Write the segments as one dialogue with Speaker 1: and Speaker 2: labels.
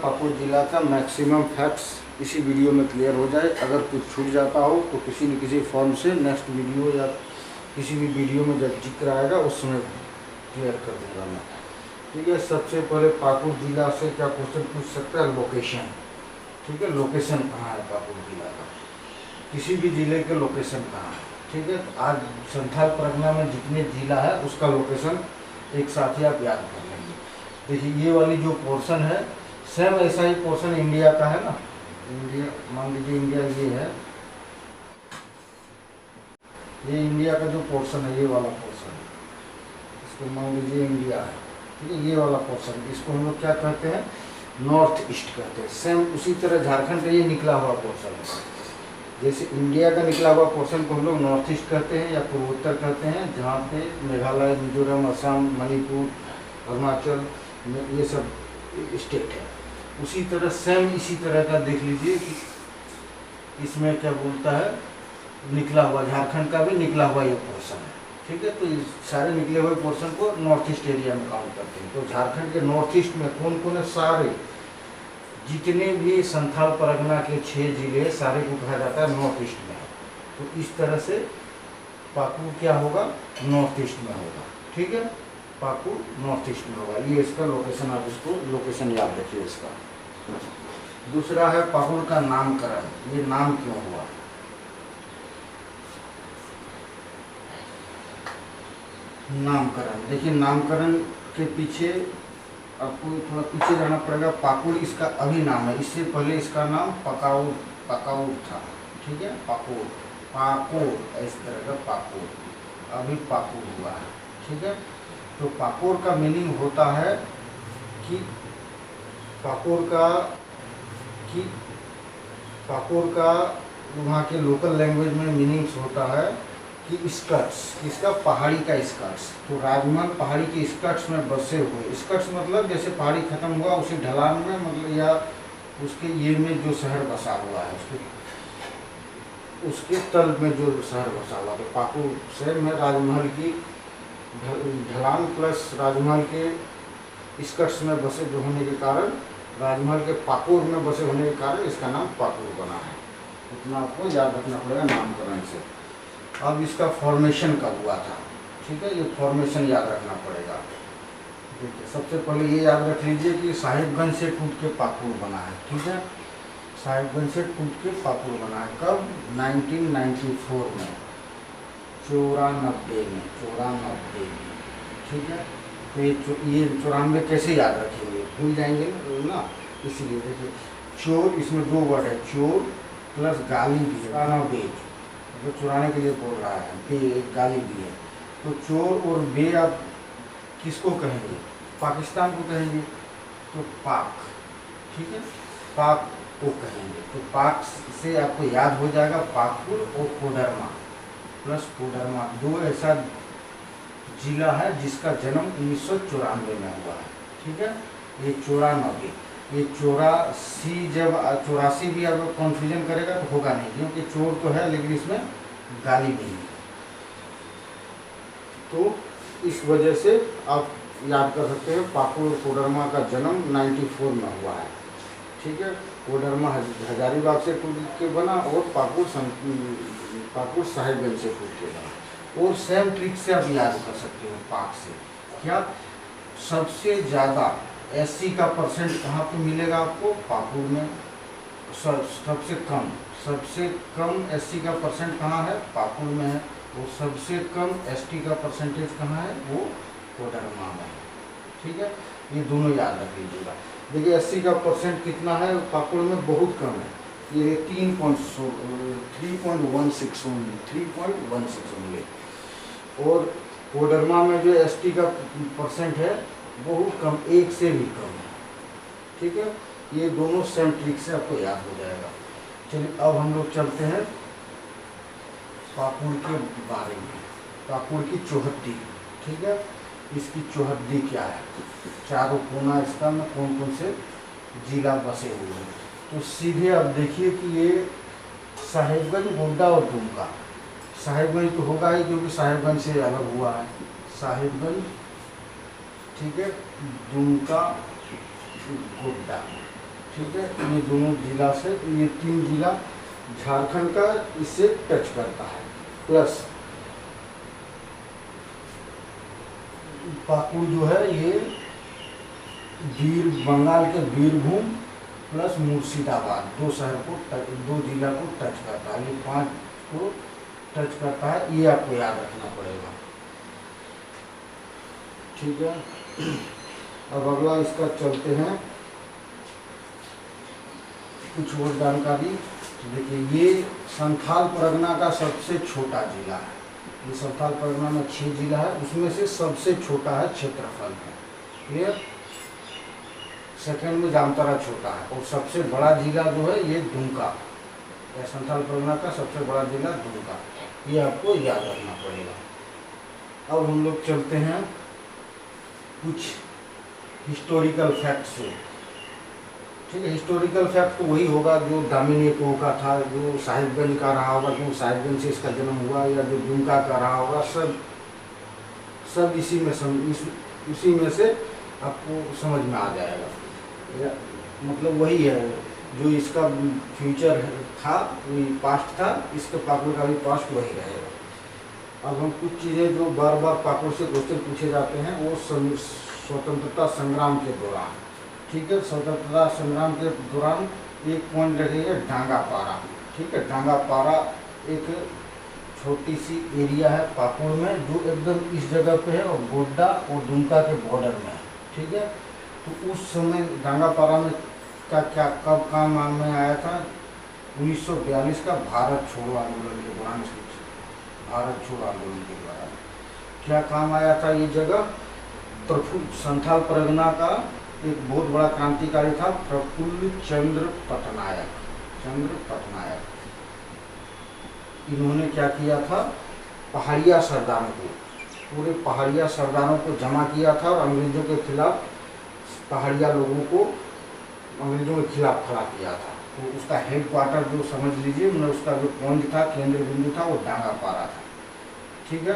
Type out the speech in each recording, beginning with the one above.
Speaker 1: पाकुड़ जिला का maximum facts इसी वीडियो में क्लियर हो जाए। अगर कुछ छूट जाता हो तो किसी न किसी फॉर्म से नेक्स्ट वीडियो या किसी भी वीडियो में जब जिक्र आएगा उस समय क्लियर कर दूँगा मैं। ठीक है, सबसे पहले पाकुड़ जिला से क्या क्वेश्चन पूछ सकता है? लोकेशन। ठीक है, लोकेशन कहाँ है पाकुड़ जिला का? किसी भी जिले के लोकेशन कहाँ है? ठीक है, तो आज संथाल परगना में जितने जिला है उसका लोकेशन एक साथ ही आप याद कर लेंगे। देखिए ये वाली जो पोर्शन है सेम ऐसा ही पोर्शन इंडिया का है ना। इंडिया, मान लीजिए इंडिया ये है, ये इंडिया का जो पोर्शन है, ये वाला पोर्शन, इसको मान लीजिए इंडिया है। ठीक है, ये वाला पोर्शन, इसको हम लोग क्या कहते हैं? नॉर्थ ईस्ट कहते हैं। सेम उसी तरह झारखंड का ये निकला हुआ पोर्शन है। जैसे इंडिया का निकला हुआ पोर्शन को हम लोग नॉर्थ ईस्ट कहते हैं या पूर्वोत्तर कहते हैं, जहाँ पे मेघालय, मिजोरम, असम, मणिपुर, अरुणाचल, ये सब स्टेट है। उसी तरह सेम इसी तरह का देख लीजिए कि इसमें क्या बोलता है, निकला हुआ झारखंड का भी निकला हुआ ये पोर्शन है। ठीक है, तो इस सारे निकले हुए पोर्शन को नॉर्थ ईस्ट एरिया में काउंट करते हैं। तो झारखंड के नॉर्थ ईस्ट में कौन कौन है? सारे जितने भी संथाल परगना के 6 जिले सारे को कहा जाता है नॉर्थ ईस्ट में। तो इस तरह से पाकुड़ क्या होगा? नॉर्थ ईस्ट में होगा। ठीक है, पाकुड़ नॉर्थ ईस्ट में होगा। ये इसका लोकेशन, आप इसको लोकेशन याद रखिए इसका। दूसरा है पाकुड़ का नामकरण। ये नाम क्यों हुआ? नामकरण, देखिए नामकरण के पीछे आपको थोड़ा पीछे जाना पड़ेगा। पाकुड़ इसका अभी नाम है, इससे पहले इसका नाम पकाउर था। ठीक है, पाकुड़ इस तरह का पाकुड़, अभी पाकुड़ हुआ है। ठीक है, तो पाकुड़ का मीनिंग होता है कि पाकुड़ का वहाँ के लोकल लैंग्वेज में मीनिंग्स होता है कि स्कर्ट्स, इसका पहाड़ी का स्कर्ट्स। तो राजमहल पहाड़ी के स्कर्ट्स में बसे हुए, स्कर्ट्स मतलब जैसे पहाड़ी खत्म हुआ उसी ढलान में, मतलब या उसके ये में जो शहर बसा हुआ है, उसके तल में जो शहर बसा हुआ। तो पाकुड़ शहर में राजमहल की ढलान प्लस राजमहल के स्कर्ट्स में बसे जो होने के कारण, राजमहल के पाकुड़ में बसे होने के कारण इसका नाम पाकुड़ बना है। इतना आपको याद रखना पड़ेगा नामकरण से। अब इसका फॉर्मेशन कब हुआ था? ठीक है, ये फॉर्मेशन याद रखना पड़ेगा। देखिए सबसे पहले ये याद रख लीजिए कि साहिबगंज से टूट के पाकुड़ बना है। ठीक है, साहिबगंज से टूट के पाकुड़ बना है। कब? 1994 में, 94 में। ठीक है, तो ये 94 कैसे याद रखेंगे? भूल जाएंगे ना, इसलिए देखिए चोर, इसमें 2 वर्ड है, चोर प्लस गाली भी है, गाना बेच, जो चुराने के लिए बोल रहा है, बे गाली भी है। तो चोर और बे आप किसको कहेंगे? पाकिस्तान को कहेंगे, तो पाक। ठीक है, पाक को कहेंगे। तो पाक से आपको याद हो जाएगा पाकुड़ और कोडरमा प्लस कोडरमा, 2 ऐसा जिला है जिसका जन्म 1994 में हुआ है। ठीक है, ये 94, ये 84, जब 84 भी अगर कन्फ्यूजन करेगा तो होगा नहीं, क्योंकि चोर तो है लेकिन इसमें गाली नहीं है। तो इस वजह से आप याद कर सकते हैं पाकुड़ कोडरमा का जन्म 94 में हुआ है। ठीक है, कोडरमा हजारीबाग से टूट के बना और पाकुड़ साहिबगंज से टूट के बना। और सेम ट्रिक से आप याद कर सकते हो पाक से। क्या? सबसे ज़्यादा एससी का परसेंट कहाँ पे मिलेगा आपको? पाकुड़ में। सबसे कम एससी का परसेंट कहाँ है? पाकुड़ में है। और सबसे कम एसटी का परसेंटेज कहाँ है? वो कोडरमा में है। ठीक है, ये दोनों याद रख लीजिएगा। देखिए एससी का परसेंट कितना है पाकुड़ में? बहुत कम है, ये 3.16 ओनली। और कोडरमा में जो एसटी का परसेंट है बहुत कम, 1 से भी कम है। ठीक है, ये दोनों सेम ट्रिक से आपको याद हो जाएगा। चलिए अब हम लोग चलते हैं पाकुड़ के बारे में। पाकुड़ की चौहद्दी। ठीक है, इसकी चौहद्दी क्या है? चारों कोना इसका में कौन कौन से जिला बसे हुए हैं? तो सीधे आप देखिए कि ये साहिबगंज, गोड्डा और दुमका। साहिबगंज तो होगा ही क्योंकि साहिबगंज से अलग हुआ है, साहिबगंज। ठीक है, दुमका, गोड्डा। ठीक है, ये दोनों जिला से, ये 3 जिला झारखंड का इससे टच करता है। प्लस पाकुड़ जो है ये बंगाल के बीरभूम प्लस मुर्शिदाबाद 2 शहर को 2 जिला को टच करता है। ये 5 को टच करता है, ये आपको याद रखना पड़ेगा। ठीक है, अब अगला इसका चलते हैं कुछ और जानकारी। देखिए, ये संथाल परगना का सबसे छोटा जिला है। ये संथाल परगना में 6 जिला है, उसमें से सबसे छोटा है क्षेत्रफल में। क्लियर? सेकंड में जामताड़ा छोटा है, और सबसे बड़ा जिला जो है ये दुमका, संथाल परगना का सबसे बड़ा जिला दुमका। ये आपको याद रखना पड़ेगा। अब हम लोग चलते हैं कुछ हिस्टोरिकल फैक्ट्स से। ठीक है, हिस्टोरिकल फैक्ट तो वही होगा जो डोमिनिको का था, जो साहिबगंज का रहा होगा, जो साहिबगंज से इसका जन्म हुआ, या जो दुमका का रहा होगा, सब इसी में से आपको समझ में आ जाएगा। मतलब वही है जो इसका फ्यूचर था, वही पास्ट था, इसके पाकुड़ का भी पास्ट वही रहेगा। अब हम कुछ चीज़ें जो बार बार पाकुड़ से क्वेश्चन पूछे जाते हैं, वो स्वतंत्रता संग्राम के दौरान। ठीक है, स्वतंत्रता संग्राम के दौरान एक पॉइंट लगेगा डांगापारा। ठीक है, डांगापारा एक छोटी सी एरिया है पाकुड़ में, जो एकदम इस जगह पे है, और गोड्डा और दुमका के बॉर्डर में है। ठीक है, तो उस समय डांगापारा में कब काम में आया था? 1942 का भारत छोड़ो आंदोलन के दौरान, भारत छोड़ो आंदोलन के दौरान क्या काम आया था ये जगह? संथाल परगना का एक बहुत बड़ा क्रांतिकारी था प्रफुल्ल चंद्र पटनायक। इन्होंने क्या किया था? पहाड़िया सरदारों को, पूरे पहाड़िया सरदारों को जमा किया था, और अंग्रेजों के खिलाफ, पहाड़िया लोगों को अंग्रेजों के खिलाफ खड़ा किया था। तो उसका हेड क्वार्टर जो समझ लीजिए, मतलब उसका जो पॉइंट था, केंद्र बिंदु था, वो डांगापारा था। ठीक है,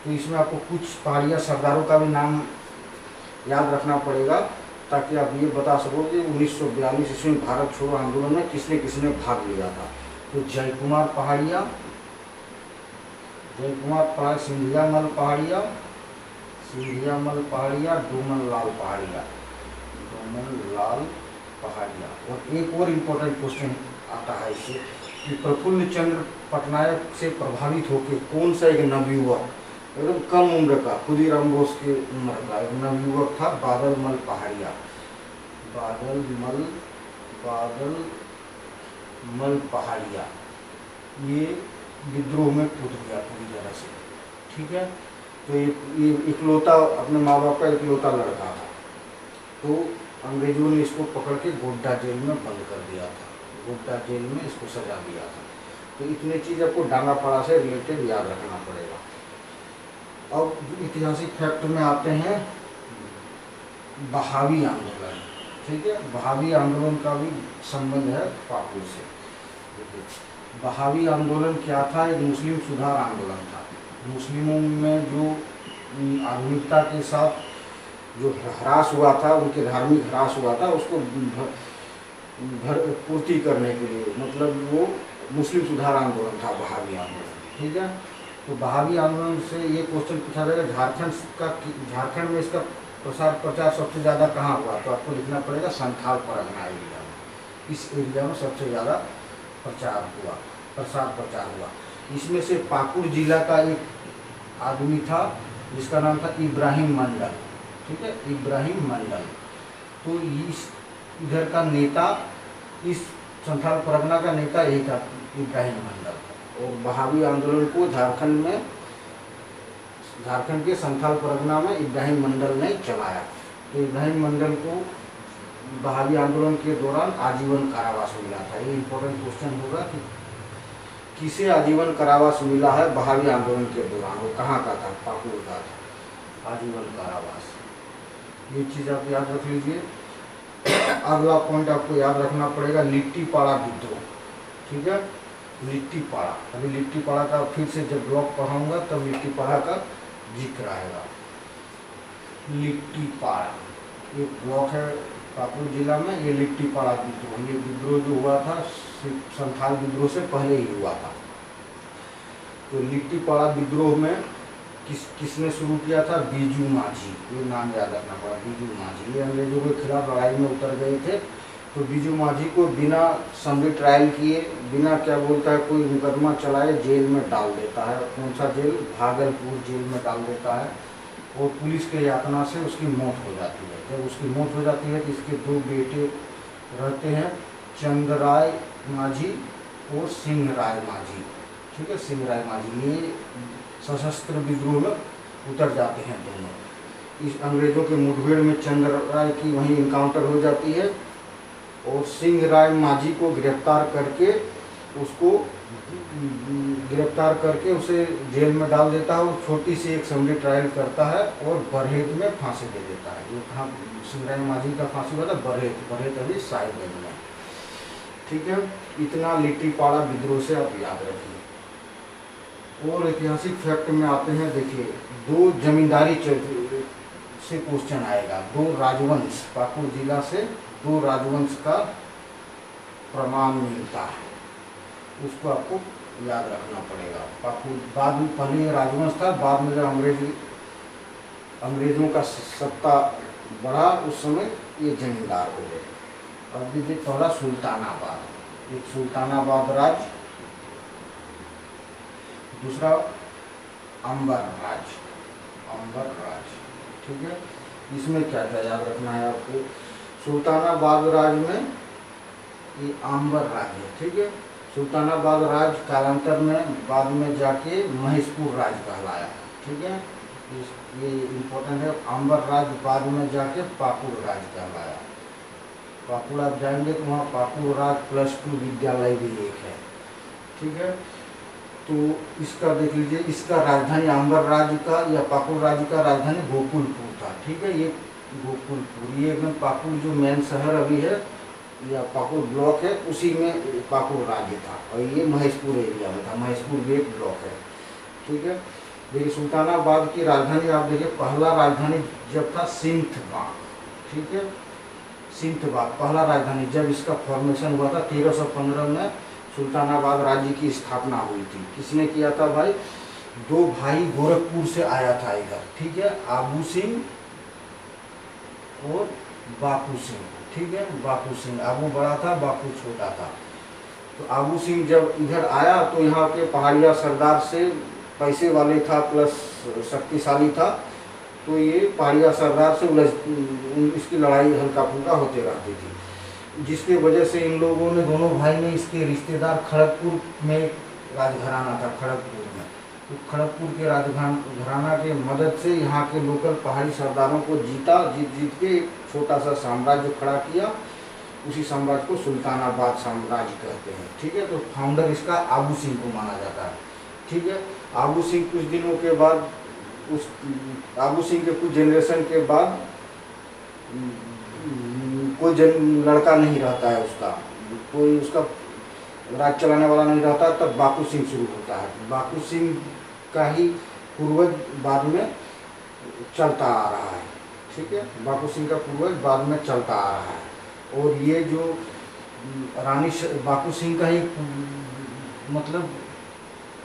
Speaker 1: तो इसमें आपको कुछ पहाड़िया सरदारों का भी नाम याद रखना पड़ेगा, ताकि आप ये बता सको कि 1942 ईस्वी में भारत छोड़ो आंदोलन में किसने किसने भाग लिया था। तो जयकुमार पहाड़िया, सिंधिया मल पहाड़िया, डोमन लाल पहाड़िया। और एक और इम्पोर्टेंट क्वेश्चन आता है इससे कि प्रफुल्ल चंद्र पटनायक से प्रभावित होकर कौन सा एक नवयुवक, एकदम कम उम्र का, खुदीराम बोस की उम्र का एक नवयुवक था, बादल मल पहाड़िया। ये विद्रोह में कूद गया पूरी तरह से। ठीक है, तो ये इकलौता, अपने माँ बाप का इकलौता लड़का था। तो अंग्रेजों ने इसको पकड़ के गोड्डा जेल में बंद कर दिया था, गोड्डा जेल में इसको सजा दिया था। तो इतने चीज़ आपको डांगापारा से रिलेटेड याद रखना पड़ेगा। अब ऐतिहासिक फैक्ट में आते हैं बहावी आंदोलन। ठीक है, बहावी आंदोलन का भी संबंध है पाकुड़ से। बहावी आंदोलन क्या था? एक मुस्लिम सुधार आंदोलन था। मुस्लिमों में जो आधुनिकता के साथ जो ह्रास हुआ था, उनके धार्मिक ह्रास हुआ था, उसको पूर्ति करने के लिए, मतलब वो मुस्लिम सुधार आंदोलन था बहावी आंदोलन। ठीक है, तो बहावी आंदोलन से ये क्वेश्चन पूछा जाएगा झारखंड में इसका प्रचार सबसे ज़्यादा कहाँ हुआ? तो आपको लिखना पड़ेगा संथाल परगना एरिया में। इस एरिया में सबसे ज़्यादा प्रचार हुआ। इसमें से पाकुड़ जिला का एक आदमी था जिसका नाम था इब्राहिम मंडल। ठीक है, इब्राहिम मंडल। तो इधर का नेता, इस संथाल परगना का नेता यही था, इब्राहिम मंडल। और बहावी आंदोलन को झारखंड के संथाल परगना में इब्राहिम मंडल ने चलाया। तो इब्राहिम मंडल को बहावी आंदोलन के दौरान आजीवन कारावास मिला था। ये इम्पोर्टेंट क्वेश्चन होगा कि किसे आजीवन कारावास मिला है बहावी आंदोलन के दौरान, वो कहाँ का था? पाकुड़ का था, आजीवन कारावास। ये चीज़ आप याद रख लीजिए। अगला पॉइंट आपको याद रखना पड़ेगा लिट्टीपाड़ा विद्रोह। ठीक है, लिट्टीपाड़ा, अभी लिट्टीपाड़ा का फिर से जब ब्लॉक पढ़ाऊंगा तब लिट्टीपाड़ा का जिक्र आएगा। लिट्टीपाड़ा एक ब्लॉक है पाकुड़ जिला में ये लिट्टीपाड़ा विद्रोह, ये विद्रोह जो हुआ था संथाल विद्रोह से पहले ही हुआ था। तो लिट्टीपाड़ा विद्रोह में किसने शुरू किया था? बीजू माझी, ये नाम याद रखना पड़ा, बीजू माझी। ये अंग्रेजों के खिलाफ लड़ाई में उतर गए थे। तो बीजू माझी को बिना समरी ट्रायल किए, बिना क्या बोलता है कोई मुकदमा चलाए जेल में डाल देता है। कौन सा जेल? भागलपुर जेल में डाल देता है। और पुलिस के यातना से उसकी मौत हो जाती है। जब उसकी मौत हो जाती है तो इसके दो बेटे रहते हैं, चंद्रराय माझी और सिंहराय माझी। ठीक है, सिंहराय माझी ये सशस्त्र विद्रोह में उतर जाते हैं दोनों। इस अंग्रेजों के मुठभेड़ में चंद्रराय की वहीं इनकाउंटर हो जाती है और सिंहराय माझी को गिरफ्तार करके उसे जेल में डाल देता है और छोटी सी एक समरी ट्रायल करता है और बरहेट में फांसी दे देता है। ये कहाँ सिंहराय माझी का फांसी हुआ था? बरहेट अभी साहिबगंज में। ठीक है, इतना लिट्टीपाड़ा विद्रोह से आप याद रखिए। और ऐतिहासिक फैक्ट में आते हैं, देखिए दो जमींदारी से क्वेश्चन आएगा। दो राजवंश, पाकुड़ जिला से दो राजवंश का प्रमाण मिलता है, उसको आपको याद रखना पड़ेगा। पाकुड़ बाद में, पहले राजवंश था, बाद में जब अंग्रेजों का सत्ता बढ़ा उस समय ये जमींदार हो गए। अब देखिए पहला सुल्तानाबाद, एक सुल्तानाबाद राज्य, दूसरा अंबर राज्य। ठीक है, इसमें क्या क्या याद रखना है आपको? सुल्तानाबाद राज्य में ये अंबर राज्य है। ठीक है, सुल्तानाबाद राज्य कालांतर में बाद में जाके महेशपुर राज्य कहलाया। ठीक है, ये इम्पोर्टेंट है। अंबर राज्य बाद में जाके पाकुड़ राज्य कहलाया। पाकुड़ आप जाएंगे तो वहाँ पाकुड़ राज्य +2 विद्यालय भी एक है। ठीक है, तो इसका देख लीजिए, इसका राजधानी अंबर राज्य का या पाकुड़ राज्य का राजधानी गोकुलपुर था। ठीक है, ये गोकुलपुर, ये एकदम पाकुड़ जो मेन शहर अभी है या पाकुड़ ब्लॉक है उसी में पाकुड़ राज्य था और ये महेशपुर एरिया में था। महेशपुर भी एक ब्लॉक है। ठीक है, देखिए सुल्तानाबाद की राजधानी आप देखिए, पहला राजधानी जब था सिंथबाग। ठीक है, सिंथबाग पहला राजधानी, जब इसका फॉर्मेशन हुआ था 1315 में सुल्तानाबाद राज्य की स्थापना हुई थी। किसने किया था भाई? दो भाई गोरखपुर से आया था इधर। ठीक है, आबू सिंह और बापू सिंह। ठीक है, बापू सिंह, आबू बड़ा था, बापू छोटा था। तो आबू सिंह जब इधर आया तो यहाँ के पहाड़िया सरदार से पैसे वाले था प्लस शक्तिशाली था, तो ये पहाड़िया सरदार से इसकी लड़ाई हल्का फुल्का होते रहती थी, जिसके वजह से इन लोगों ने, दोनों भाई ने, इसके रिश्तेदार खड़गपुर में राजघराना था खड़गपुर में, तो खड़गपुर के राजघराना के मदद से यहाँ के लोकल पहाड़ी सरदारों को जीत के एक छोटा सा साम्राज्य खड़ा किया। उसी साम्राज्य को सुल्तानाबाद साम्राज्य कहते हैं। ठीक है, तो फाउंडर इसका आबू सिंह को माना जाता है। ठीक है, आबू सिंह कुछ दिनों के बाद, उस आबू सिंह के कुछ जनरेशन के बाद कोई लड़का नहीं रहता है उसका, कोई उसका राज चलाने वाला नहीं रहता, तब बापू सिंह शुरू होता है। बापू सिंह का ही पूर्वज बाद में चलता आ रहा है। ठीक है, बापू सिंह का पूर्वज बाद में चलता आ रहा है। और ये जो रानी बापू सिंह का ही मतलब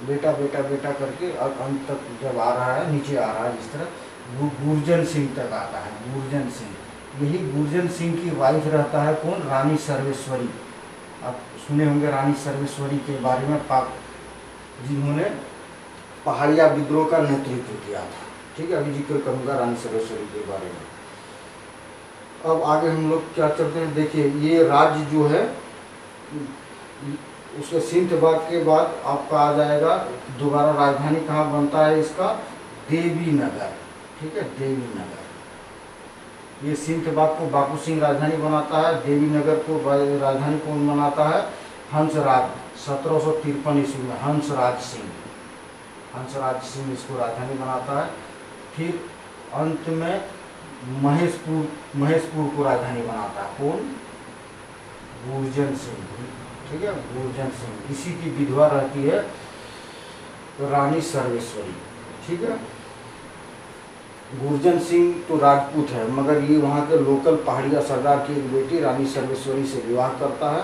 Speaker 1: बेटा बेटा बेटा करके अंत तक जब आ रहा है, नीचे आ रहा है, इस तरह गुरजन सिंह तक आता है। गुरजन सिंह, यही गुरजन सिंह की वाइफ रहता है कौन? रानी सर्वेश्वरी। आप सुने होंगे रानी सर्वेश्वरी के बारे में, जिन्होंने पहाड़िया विद्रोह का नेतृत्व किया था। ठीक है, अभी जिक्र करूंगा रानी सर्वेश्वरी के बारे में। अब आगे हम लोग क्या चलते हैं, देखिए ये राज्य जो है उसके सिंथबाद के बाद आपका आ जाएगा, दोबारा राजधानी कहाँ बनता है इसका? देवी नगर। ठीक है, देवी नगर। ये सिंथबाद को बापू सिंह राजधानी बनाता है, देवी नगर को राजधानी कौन बनाता है? हंसराज। 1753 ईस्वी में हंसराज सिंह इसको राजधानी बनाता है। फिर अंत में महेशपुर को राजधानी बनाता है कौन? गुरजन सिंह। ठीक है, गुरजन सिंह, इसी की विधवा रहती है रानी सर्वेश्वरी। ठीक है, गुरजन सिंह तो राजपूत है, मगर ये वहाँ के लोकल पहाड़िया सरदार की एक बेटी रानी सर्वेश्वरी से विवाह करता है।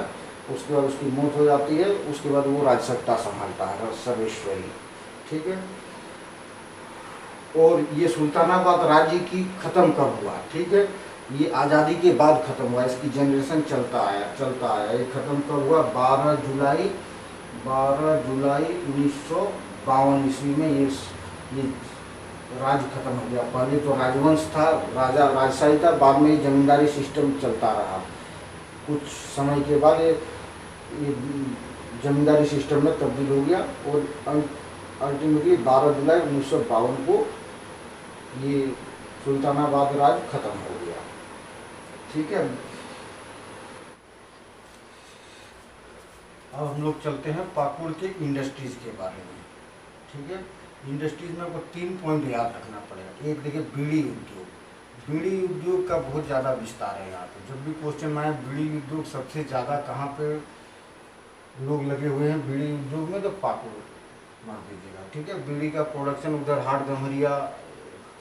Speaker 1: उसके बाद उसकी मौत हो जाती है। उसके बाद वो राजसत्ता संभालता है सर्वेश्वरी, ठीक है। और ये सुल्तानाबाद राज्य की ख़त्म कब हुआ, ठीक है, ये आज़ादी के बाद ख़त्म हुआ। इसकी जनरेशन चलता आया। ये ख़त्म कब हुआ? 12 जुलाई 1952 ईस्वी में ये राज खत्म हो गया। पहले तो राजवंश था, राजा राजशाही था, बाद में जमींदारी सिस्टम चलता रहा। कुछ समय के बाद ये जमींदारी सिस्टम में तब्दील हो गया और अल्टीमेटली 12 जुलाई 1952 को ये सुल्तानाबाद राज खत्म हो गया, ठीक है। अब हम लोग चलते हैं पाकुड़ के इंडस्ट्रीज के बारे में, ठीक है। इंडस्ट्रीज में आपको 3 पॉइंट याद रखना पड़ेगा। एक देखिए बीड़ी उद्योग। बीड़ी उद्योग का बहुत ज़्यादा विस्तार है यहाँ पे। जब भी क्वेश्चन आए बीड़ी उद्योग सबसे ज़्यादा कहाँ पे लोग लगे हुए हैं बीड़ी उद्योग में, तो पाकुड़ मार दीजिएगा, ठीक है। बीड़ी का प्रोडक्शन उधर हाट गम्हरिया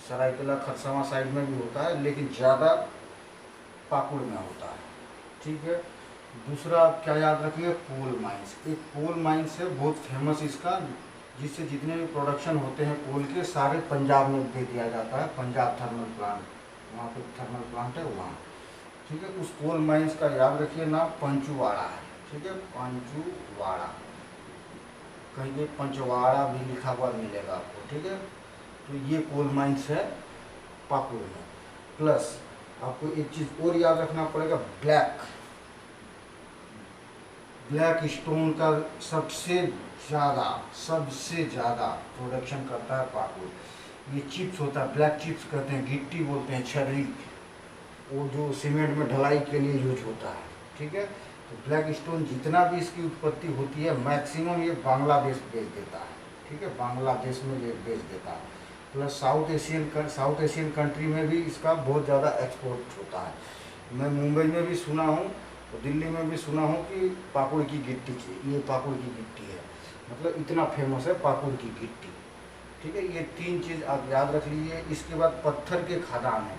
Speaker 1: सरायकेला खरसावां साइड में भी होता है, लेकिन ज़्यादा पाकुड़ में होता है, ठीक है। दूसरा क्या याद रखिए? Coal mines. एक कोल माइंस है बहुत फेमस इसका, जिससे जितने भी प्रोडक्शन होते हैं कोल के सारे पंजाब में दे दिया जाता है। पंजाब थर्मल प्लांट, वहाँ पे थर्मल प्लांट है वहाँ, ठीक है। उस कोल माइंस का याद रखिए नाम पंचुवाड़ा है, ठीक है। पंचुवाड़ा, कहीं पे पंचवाड़ा भी लिखा हुआ मिलेगा आपको, ठीक है। तो ये कोल माइंस है पाकुड़ में। प्लस आपको एक चीज़ और याद रखना पड़ेगा, ब्लैक स्टोन का सबसे ज़्यादा प्रोडक्शन करता है पाकुड़। ये चिप्स होता है, ब्लैक चिप्स कहते हैं, गिट्टी बोलते हैं, छर्री, वो जो सीमेंट में ढलाई के लिए यूज होता है, ठीक है। तो ब्लैक स्टोन जितना भी इसकी उत्पत्ति होती है मैक्सिमम ये बांग्लादेश बेच देता है, ठीक है। बांग्लादेश में ये बेच देता है। प्लस साउथ एशियन कंट्री में भी इसका बहुत ज़्यादा एक्सपोर्ट होता है। मैं मुंबई में भी सुना हूँ, तो दिल्ली में भी सुना हूँ कि पाकुड़ की गिट्टी, ये पाकुड़ की गिट्टी है, मतलब इतना फेमस है पाकुड़ की गिट्टी, ठीक है। ये 3 चीज़ आप याद रख लीजिए। इसके बाद पत्थर के खदान है,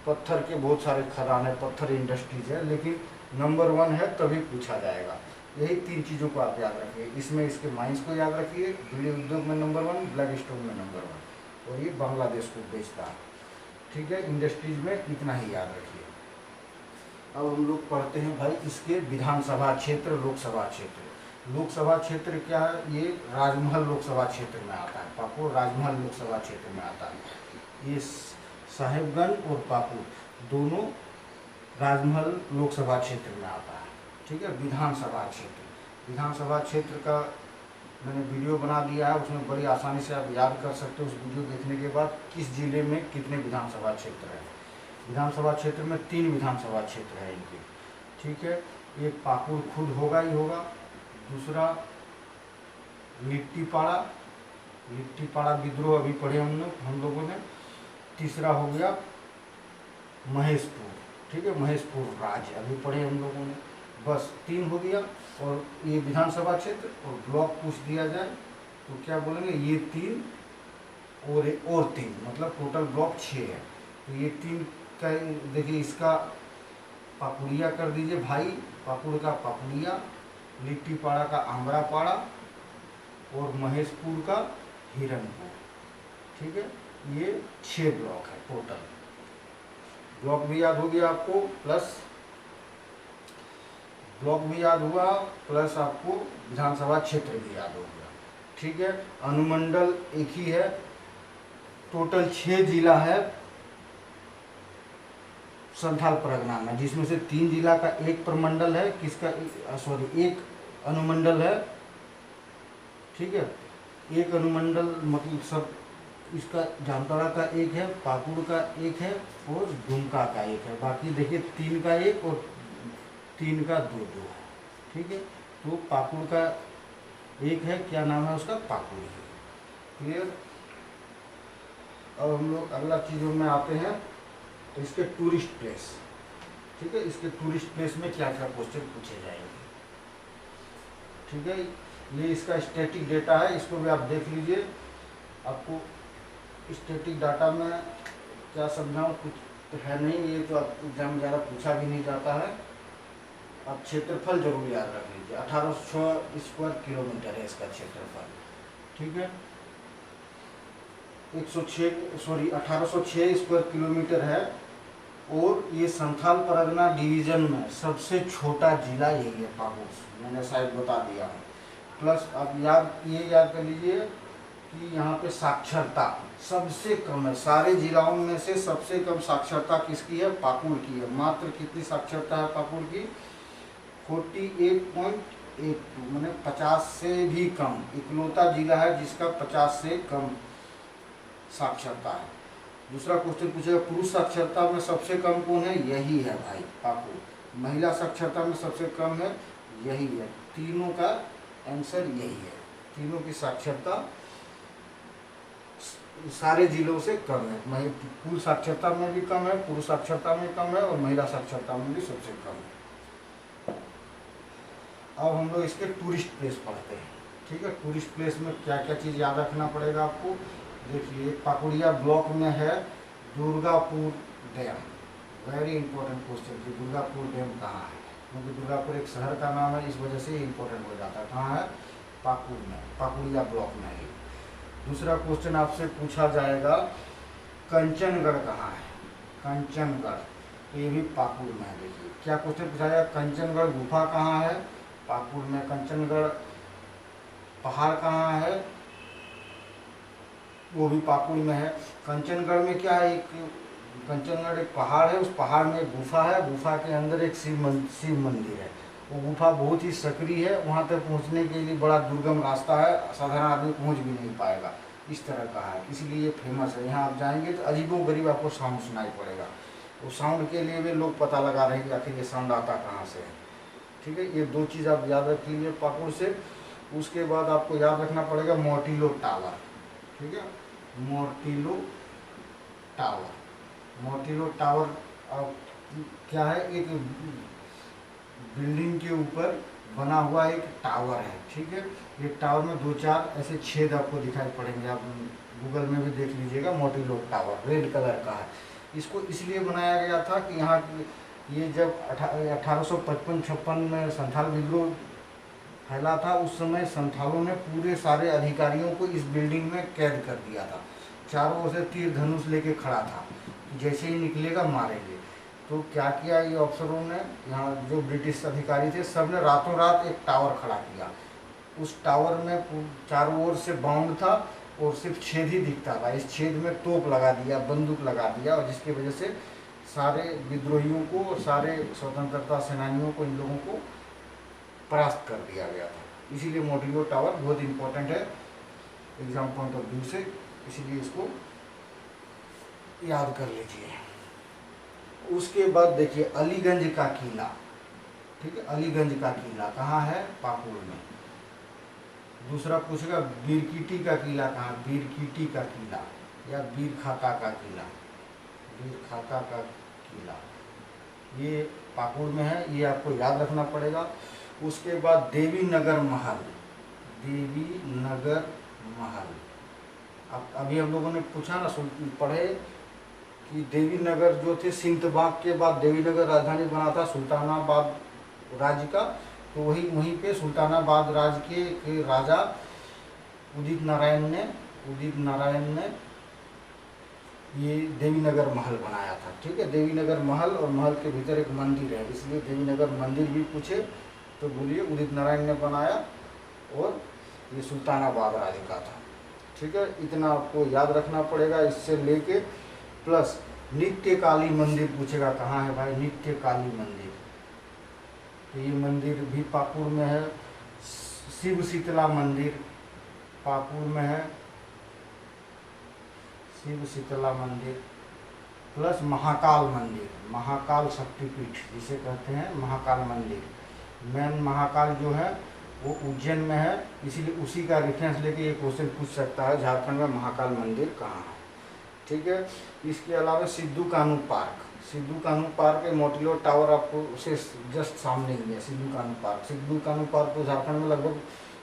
Speaker 1: पत्थर के बहुत सारे खदान है, पत्थर इंडस्ट्रीज है, लेकिन नंबर 1 है तभी पूछा जाएगा। यही 3 चीज़ों को आप याद रखिए। इसमें इसके माइंस को याद रखिए, बीड़ी उद्योग में नंबर 1, ब्लैक स्टोन में नंबर 1, और ये बांग्लादेश को बेचता है, ठीक है। इंडस्ट्रीज में इतना ही याद रखिए। अब हम लोग पढ़ते हैं भाई इसके विधानसभा क्षेत्र, लोकसभा क्षेत्र। लोकसभा क्षेत्र क्या है? ये राजमहल लोकसभा क्षेत्र में आता है। पाकुड़ राजमहल लोकसभा क्षेत्र में आता है। ये साहेबगंज और पाकुड़ दोनों राजमहल लोकसभा क्षेत्र में आता है, ठीक है। विधानसभा क्षेत्र का मैंने वीडियो बना दिया है, उसमें बड़ी आसानी से आप याद कर सकते हो उस वीडियो देखने के बाद किस जिले में कितने विधानसभा क्षेत्र हैं। विधानसभा क्षेत्र में 3 विधानसभा क्षेत्र है इनके, ठीक है। एक पाकुड़ खुद होगा ही होगा, दूसरा लिट्टीपाड़ा विद्रोह अभी पढ़े हम लोगों ने, तीसरा हो गया महेशपुर, ठीक है, महेशपुर राज्य अभी पढ़े हम लोगों ने। बस 3 हो गया। और ये विधानसभा क्षेत्र और ब्लॉक पूछ दिया जाए तो क्या बोलेंगे? ये 3 और 3, मतलब टोटल ब्लॉक 6 है। तो ये 3 का देखिए, इसका पाकुड़िया कर दीजिए भाई, पाकुड़ का पाकुड़िया, लिट्टीपाड़ा का आमरापाड़ा और महेशपुर का हिरनपुर, ठीक है। ये 6 ब्लॉक है टोटल। ब्लॉक भी याद हो गया आपको, ब्लॉक भी याद हुआ, प्लस आपको विधानसभा क्षेत्र भी याद हो गया, ठीक है। अनुमंडल एक ही है। टोटल 6 जिला है संथाल परगना में, जिसमें से 3 जिला का एक प्रमंडल है, एक अनुमंडल है, ठीक है। एक अनुमंडल मतलब सब, इसका जामताड़ा का एक है, पाकुड़ का एक है और दुमका का एक है। बाकी देखिए 3 का 1 और 3 का 2 है, ठीक है। तो पाकुड़ का एक है, क्या नाम है उसका? पाकुड़, क्लियर। अब हम लोग अगला चीज़ों में आते हैं, तो इसके टूरिस्ट प्लेस, ठीक है। इसके टूरिस्ट प्लेस में क्या क्या क्वेश्चन पूछे जाएंगे, ठीक है। ये इसका स्टैटिक डेटा है, इसको भी आप देख लीजिए, आपको स्टैटिक डाटा में क्या समझाऊँ, कुछ तो है नहीं, ये तो एग्जाम में ज़्यादा पूछा भी नहीं जाता है। अब क्षेत्रफल जरूर याद रख लीजिए, 1806 स्क्वायर किलोमीटर है इसका क्षेत्रफल, ठीक है। 1806 स्क्वायर किलोमीटर है। और ये संथाल परगना डिवीजन में सबसे छोटा जिला यही है, पाकुड़, मैंने शायद बता दिया है। प्लस अब ये याद कर लीजिए कि यहाँ पे साक्षरता सबसे कम है, सारे जिलाओं में से सबसे कम साक्षरता किसकी है, पाकुड़ की है। मात्र कितनी साक्षरता है पाकुड़ की, 48.82, मैंने 50 से भी कम, इकलौता जिला है जिसका 50 से कम साक्षरता है। दूसरा क्वेश्चन पूछेगा पुरुष साक्षरता में सबसे कम कौन है, यही है भाई पाकुड़। महिला साक्षरता में सबसे कम है, यही है। तीनों का आंसर यही है, तीनों की साक्षरता सारे जिलों से कम है। कुल साक्षरता में भी कम है, पुरुष साक्षरता में कम है, और महिला साक्षरता में भी सबसे कम है। अब हम लोग इसके टूरिस्ट प्लेस पढ़ते हैं, ठीक है। टूरिस्ट प्लेस में क्या क्या चीज़ याद रखना पड़ेगा आपको, देखिए पाकुड़िया ब्लॉक में है Durgapur dam, very important question कि दुर्गापुर डैम कहाँ है, क्योंकि दुर्गापुर एक शहर का नाम है, इस वजह से इंपॉर्टेंट हो जाता है। कहाँ है, पाकुड़ में, पाकुड़िया ब्लॉक में है। दूसरा क्वेश्चन आपसे पूछा जाएगा कंचनगढ़ कहाँ है, कंचनगढ़, तो ये भी पाकुड़ में है। देखिए क्या क्वेश्चन पूछा जाएगा, कंचनगढ़ गुफा कहाँ है, पाकुड़ में। कंचनगढ़ पहाड़ कहाँ है, वो भी पाकुड़ में है। कंचनगढ़ में क्या है, कंचनगढ़ एक पहाड़ है, उस पहाड़ में एक गुफा है, गुफा के अंदर एक शिव मंदिर है। वो गुफा बहुत ही सक्रिय है, वहाँ तक पहुँचने के लिए बड़ा दुर्गम रास्ता है, साधारण आदमी पहुँच भी नहीं पाएगा, इस तरह का है, इसीलिए ये फेमस है। यहाँ आप जाएंगे तो अजीबोगरीब आपको साउंड सुनाई पड़ेगा, वो साउंड के लिए भी लोग पता लगा रहे हैं कि आखिर ये साउंड आता कहाँ से है, ठीक है। ये दो चीज़ आप याद रख लीजिए पाकुड़ से। उसके बाद आपको याद रखना पड़ेगा मोर्टिलो टावर, ठीक है, मोर्टिलो टावर। मोर्टिलो टावर क्या है, एक बिल्डिंग के ऊपर बना हुआ एक टावर है, ठीक है। ये टावर में 2-4 ऐसे छेद आपको दिखाई पड़ेंगे, आप गूगल में भी देख लीजिएगा। मोर्टिलो टावर रेड कलर का है। इसको इसलिए बनाया गया था कि यहाँ ये जब 1855-56 में संथाल विद्रोह फैला था, उस समय संथालों ने पूरे सारे अधिकारियों को इस बिल्डिंग में कैद कर दिया था। चारों ओर से तीर धनुष लेके खड़ा था, जैसे ही निकलेगा मारेंगे। तो क्या किया ये अफसरों ने, यहाँ जो ब्रिटिश अधिकारी थे, सब ने रातों रात एक टावर खड़ा किया। उस टावर में चारों ओर से बाउंड था और सिर्फ छेद ही दिखता था। इस छेद में तोप लगा दिया, बंदूक लगा दिया, और जिसकी वजह से सारे विद्रोहियों को और सारे स्वतंत्रता सेनानियों को, इन लोगों को परास्त कर दिया गया था। इसीलिए मोर्टिलो टावर बहुत इंपॉर्टेंट है एग्जाम पॉइंट ऑफ व्यू से, इसीलिए इसको याद कर लीजिए। उसके बाद देखिए अलीगंज का किला, ठीक है, अलीगंज का किला कहाँ है, पाकुड़ में। दूसरा पूछेगा बीरकीटी का किला कहाँ, बीरकीटी का किला या बीरखाता का किला, बीरखाता का किला, ये पाकुड़ में है, ये आपको याद रखना पड़ेगा। उसके बाद देवी नगर महल, देवी नगर महल, अब अभी हम लोगों ने पूछा ना, पढ़े कि देवी नगर जो थे सिंतबाग के बाद देवी नगर राजधानी बना था सुल्तानाबाद राज्य का, तो वहीं पे सुल्तानाबाद राज्य के राजा उदित नारायण ने ये देवी नगर महल बनाया था, ठीक है। देवी नगर महल, और महल के भीतर एक मंदिर है, इसलिए देवी नगर मंदिर भी पूछे तो बोलिए उदित नारायण ने बनाया, और ये सुल्तानाबाद राज्य का था, ठीक है। इतना आपको याद रखना पड़ेगा। इससे लेके प्लस नित्य काली मंदिर पूछेगा कहाँ है भाई, नित्य काली मंदिर, तो ये मंदिर भी पाकुड़ में है। शिव शीतला मंदिर पाकुड़ में है, शिव शीतला मंदिर, प्लस महाकाल मंदिर, महाकाल शक्तिपीठ जिसे कहते हैं महाकाल मंदिर। मेन महाकाल जो है वो उज्जैन में है, इसीलिए उसी का रेफरेंस लेके ये क्वेश्चन पूछ सकता है झारखंड में महाकाल मंदिर कहाँ है, ठीक है। इसके अलावा सिद्धू कानू पार्क, सिद्धू कानू पार्क मोर्टिलो टावर आपको उसे जस्ट सामने ही है। सिद्धू कानू पार्क तो झारखंड में लगभग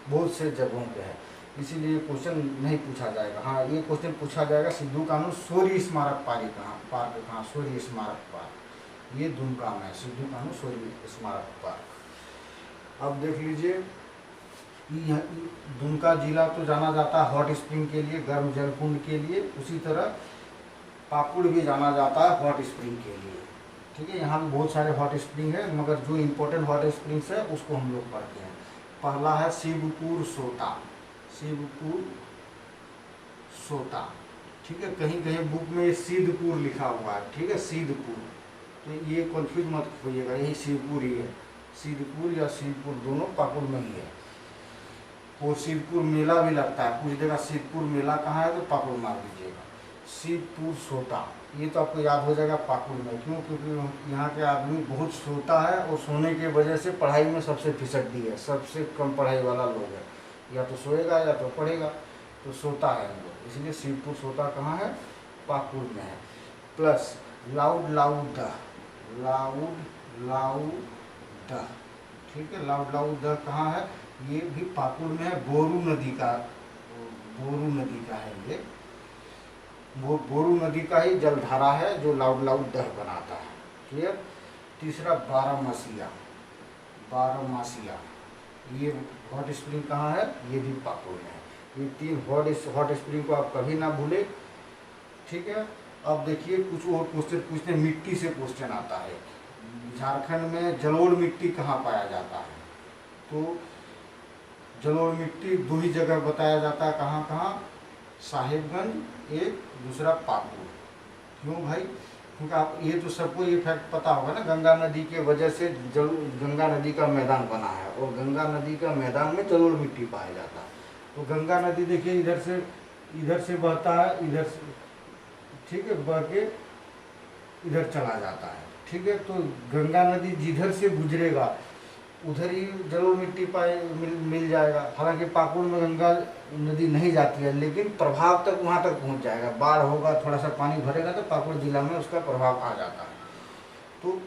Speaker 1: बहुत से जगहों पे है। इसीलिए क्वेश्चन नहीं पूछा जाएगा। हाँ, ये क्वेश्चन पूछा जाएगा सिद्धू कानू शौर्य स्मारक पार्क कहाँ, शौर्य स्मारक पार्क, ये दुमका में सिद्धू कानू शौर्य स्मारक पार्क। अब देख लीजिए, दुमका जिला तो जाना जाता है हॉट स्प्रिंग के लिए, गर्म जल कुंड के लिए, उसी तरह पाकुड़ भी जाना जाता है हॉट स्प्रिंग के लिए। ठीक है, यहाँ बहुत सारे हॉट स्प्रिंग है, मगर जो इम्पोर्टेंट हॉट स्प्रिंग्स है उसको हम लोग पढ़ते हैं। पहला है शिवपुर सोता, शिवपुर सोता। ठीक है, कहीं कहीं बुक में सिद्धपुर लिखा हुआ है। ठीक है, सिद्धपुर, तो ये कंफ्यूज मत होइएगा, यही शिवपुर ही है। सिद्धपुर या शिवपुर दोनों पाकुड़ में ही है। और शिवपुर मेला भी लगता है, पूछ देगा शिवपुर मेला कहाँ है, तो पाकुड़ मार दीजिएगा। शिवपुर सोता, ये तो आपको याद हो जाएगा पाकुड़ में। क्यों? क्योंकि यहाँ के आदमी बहुत सोता है और सोने की वजह से पढ़ाई में सबसे फिसड्डी है, सबसे कम पढ़ाई वाला लोग है। या तो सोएगा या तो पढ़ेगा, तो सोता है हम लोग, इसलिए शिवपुर सोता कहाँ है, पाकुड़ में है। Plus loud loud the, loud loud the. ठीक है, लाउड लाउड द कहाँ है, ये भी पाकुड़ में है। बोरू नदी का, बोरू नदी का है ये, वो बोरू नदी का ही जलधारा है जो लाउड लाउड दह बनाता है। क्लियर। तीसरा बारामासिया, बारामासिया, ये हॉट स्प्रिंग कहाँ है, ये भी पाकुड़ में है। ये तीन हॉट स्प्रिंग को आप कभी ना भूले। ठीक है, अब देखिए कुछ और क्वेश्चन पूछते हैं, मिट्टी से क्वेश्चन आता है। झारखंड में जलोढ़ मिट्टी कहाँ पाया जाता है, तो जलोढ़ मिट्टी दो ही जगह बताया जाता है। कहाँ कहाँ, साहिबगंज एक, दूसरा पाकुड़। क्यों भाई, क्योंकि आप ये तो सबको ये फैक्ट पता होगा ना, गंगा नदी के वजह से गंगा नदी का मैदान बना है, और गंगा नदी का मैदान में जलोढ़ मिट्टी पाया जाता है। तो गंगा नदी देखिए इधर से बहता है, इधर से, ठीक है, बह के इधर चला जाता है। ठीक है, तो गंगा नदी जिधर से गुजरेगा उधर ही जलोढ़ मिट्टी मिल जाएगा। हालांकि पाकुड़ में गंगा नदी नहीं जाती है, लेकिन प्रभाव तक वहाँ तक पहुँच जाएगा। बाढ़ होगा, थोड़ा सा पानी भरेगा तो पाकुड़ जिला में उसका प्रभाव आ जाता है। तो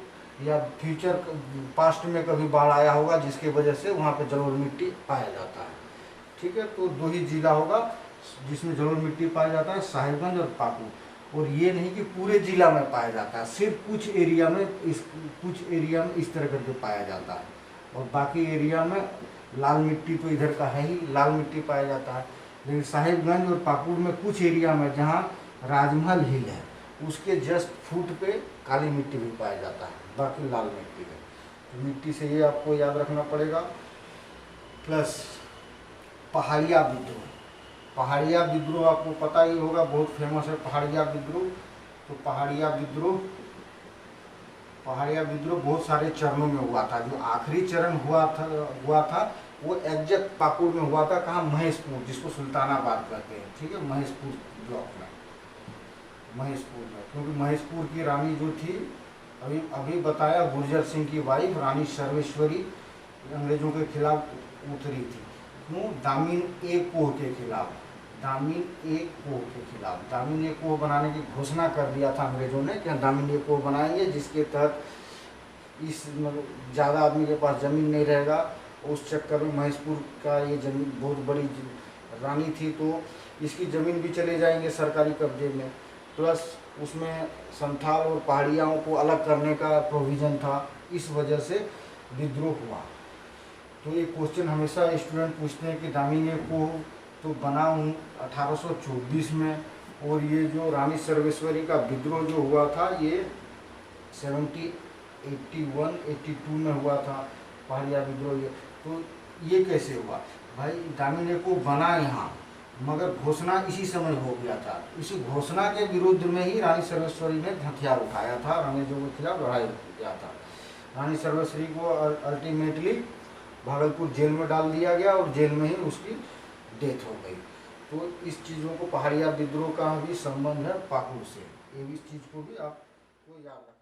Speaker 1: या फ्यूचर पास्ट में कभी बाढ़ आया होगा जिसके वजह से वहाँ पे जलोढ़ मिट्टी पाया जाता है। ठीक है, तो दो ही जिला होगा जिसमें जलोढ़ मिट्टी पाया जाता है, साहिबगंज और पाकुड़। और ये नहीं कि पूरे जिला में पाया जाता है, सिर्फ कुछ एरिया में इस तरह करके पाया जाता है, और बाकी एरिया में लाल मिट्टी तो इधर का है ही, लाल मिट्टी पाया जाता है। लेकिन साहिबगंज और पाकुड़ में कुछ एरिया में जहाँ राजमहल हिल है उसके जस्ट फुट पे काली मिट्टी भी पाया जाता है, बाकी लाल मिट्टी है। तो मिट्टी से ये आपको याद रखना पड़ेगा। प्लस पहाड़िया विद्रोह, पहाड़िया विद्रोह आपको पता ही होगा, बहुत फेमस है पहाड़िया विद्रोह। तो पहाड़िया विद्रोह बहुत सारे चरणों में हुआ था। जो आखिरी चरण हुआ था वो एग्जैक्ट पाकुड़ में हुआ था। कहाँ, महेशपुर, जिसको सुल्तानाबाद कहते हैं। ठीक है, महेशपुर ब्लॉक में, महेशपुर में, क्योंकि महेशपुर की रानी जो थी, अभी बताया, गुर्जर सिंह की वाइफ रानी सर्वेश्वरी अंग्रेजों के खिलाफ उतरी थी। क्यों, दामिन ए कोह के खिलाफ, दामिन ए कोह के खिलाफ। दामिन ए कोह बनाने की घोषणा कर दिया था अंग्रेजों ने कि दामिन ए कोह बनाएंगे, जिसके तहत इस ज़्यादा आदमी के पास ज़मीन नहीं रहेगा। उस चक्कर में महेशपुर का ये जमीन बहुत बड़ी रानी थी, तो इसकी ज़मीन भी चले जाएंगे सरकारी कब्जे में। प्लस उसमें संथाल और पहाड़ियाओं को अलग करने का प्रोविज़न था, इस वजह से विद्रोह हुआ। तो ये क्वेश्चन हमेशा स्टूडेंट पूछते हैं कि दामिन ए कोह तो बना 1824 में, और ये जो रानी सर्वेश्वरी का विद्रोह जो हुआ था ये 81 में हुआ था, पहाड़िया विद्रोह। ये तो ये कैसे हुआ भाई, दामिन ए कोह बना यहाँ, मगर घोषणा इसी समय हो गया था। इसी घोषणा के विरुद्ध में ही रानी सर्वेश्वरी ने हथियार उठाया था, अंग्रेजों के खिलाफ लड़ाई किया था। रानी सर्वेश्वरी को अल्टीमेटली भागलपुर जेल में डाल दिया गया, और जेल में ही उसकी डेथ हो गई। तो इस चीज़ों को, पहाड़िया विद्रोह का भी संबंध है पाकुड़ से, ये भी इस चीज़ को भी आपको याद रखना।